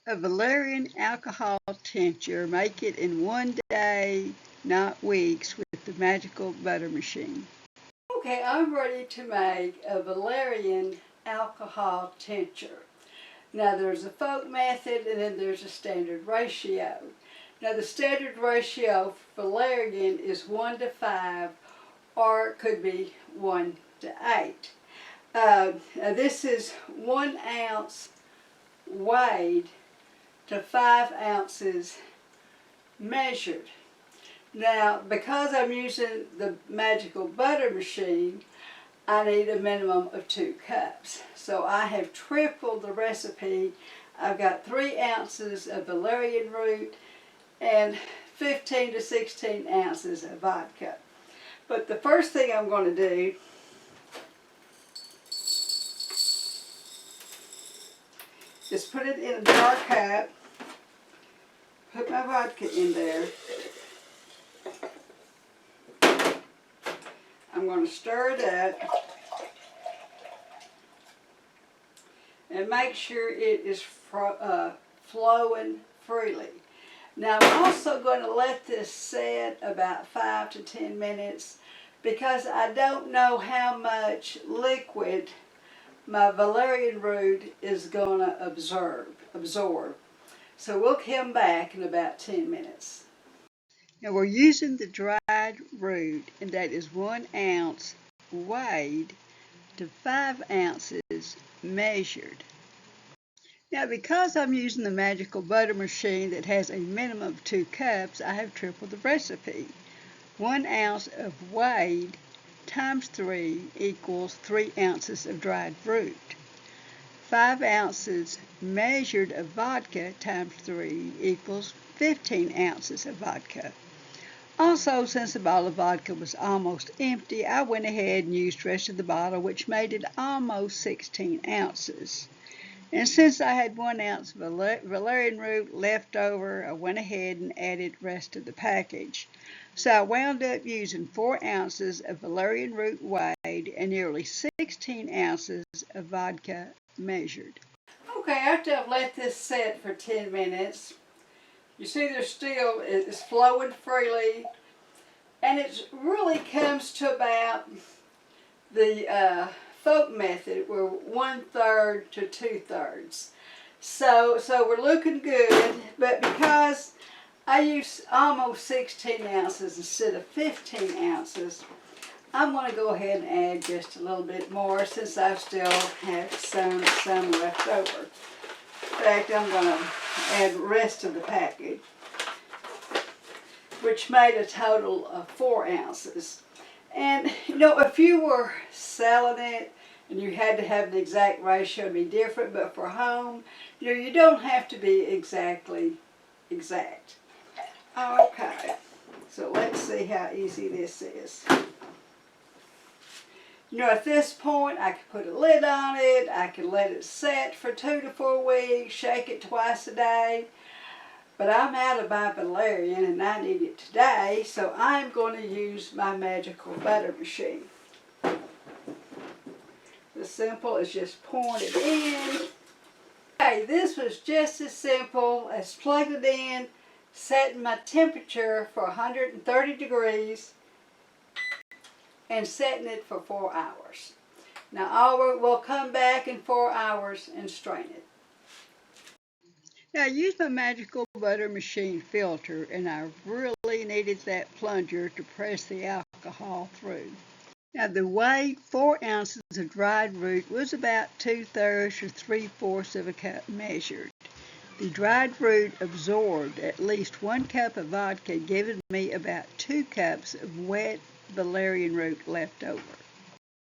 A valerian alcohol tincture. Make it in one day, not weeks, with the magical butter machine. Okay, I'm ready to make a valerian alcohol tincture. Now there's a folk method and then there's a standard ratio. Now the standard ratio for valerian is 1 to 5, or it could be 1 to 8. Now this is 1 ounce weighed to 5 ounces measured. Now, because I'm using the magical butter machine, I need a minimum of 2 cups. So I have tripled the recipe. I've got 3 ounces of valerian root and 15 to 16 ounces of vodka. But the first thing I'm going to do is put it in a dark cup, put my vodka in there. I'm going to stir it up and make sure it is flowing freely. Now I'm also going to let this set about 5 to 10 minutes because I don't know how much liquid my valerian root is going to absorb. So we'll come back in about 10 minutes. Now we're using the dried root, and that is 1 ounce weighed to 5 ounces measured. Now because I'm using the magical butter machine that has a minimum of 2 cups, I have tripled the recipe. 1 ounce of weighed times 3 equals 3 ounces of dried root. 5 ounces measured of vodka times 3 equals 15 ounces of vodka. Also, since the bottle of vodka was almost empty, I went ahead and used the rest of the bottle, which made it almost 16 ounces. And since I had 1 ounce valerian root left over, I went ahead and added the rest of the package. So I wound up using 4 ounces of valerian root weighed and nearly 16 ounces of vodka measured. Okay, after I've let this set for 10 minutes, you see it's flowing freely, and it really comes to about the folk method, where 1/3 to 2/3. So we're looking good, but because I use almost 16 ounces instead of 15 ounces, I'm going to go ahead and add just a little bit more since I still have some left over. In fact, I'm going to add the rest of the package, which made a total of 4 ounces. And, you know, if you were selling it and you had to have the exact ratio, it'd be different, but for home, you know, you don't have to be exactly exact. Okay, so let's see how easy this is. You know, at this point, I could put a lid on it, I could let it set for 2 to 4 weeks, shake it twice a day, but I'm out of my valerian and I need it today, so I'm going to use my magical butter machine. As simple as just pouring it in. Okay, this was just as simple as plugging it in, setting my temperature for 130 degrees, and setting it for 4 hours. Now we'll come back in 4 hours and strain it. Now I used my magical butter machine filter, and I really needed that plunger to press the alcohol through. Now the weighed 4 ounces of dried root was about 2/3 or 3/4 of a cup measured. The dried root absorbed at least 1 cup of vodka, giving me about 2 cups of wet valerian root left over,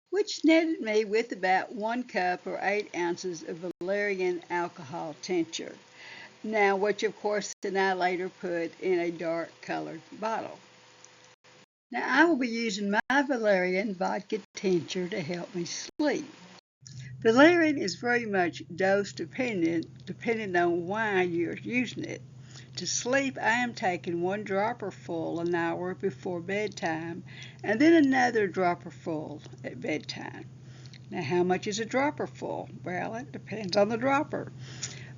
which netted me with about 1 cup or 8 ounces of valerian alcohol tincture. Now, which of course then I later put in a dark colored bottle. Now I will be using my valerian vodka tincture to help me sleep. Valerian is very much dose dependent, depending on why you're using it. To sleep, I am taking 1 dropper full an hour before bedtime, and then another dropper full at bedtime. Now, how much is a dropper full? Well, it depends on the dropper.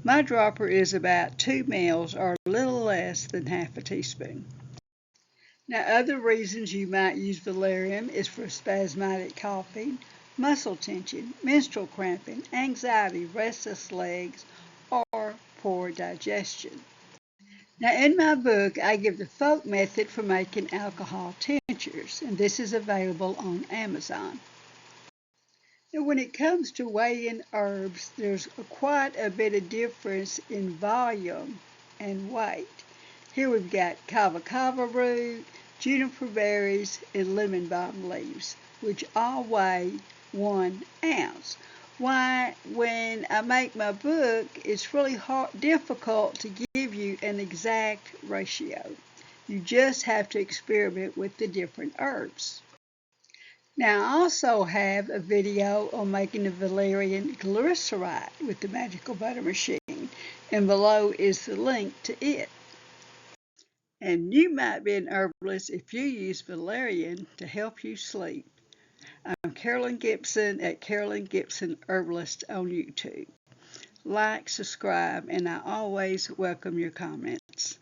My dropper is about 2 mils or a little less than half a teaspoon. Now, other reasons you might use valerian is for spasmodic coughing, muscle tension, menstrual cramping, anxiety, restless legs, or poor digestion. Now, in my book, I give the folk method for making alcohol tinctures, and this is available on Amazon. Now, when it comes to weighing herbs, there's quite a bit of difference in volume and weight. Here we've got kava root, juniper berries, and lemon balm leaves, which all weigh 1 ounce. Why, when I make my book, it's really difficult to give you an exact ratio. You just have to experiment with the different herbs. Now, I also have a video on making the valerian glyceride with the magical butter machine, and below is the link to it. And you might be an herbalist if you use valerian to help you sleep. I'm Carolyn Gibson at Carolyn Gibson Herbalist on YouTube. Like, subscribe, and I always welcome your comments.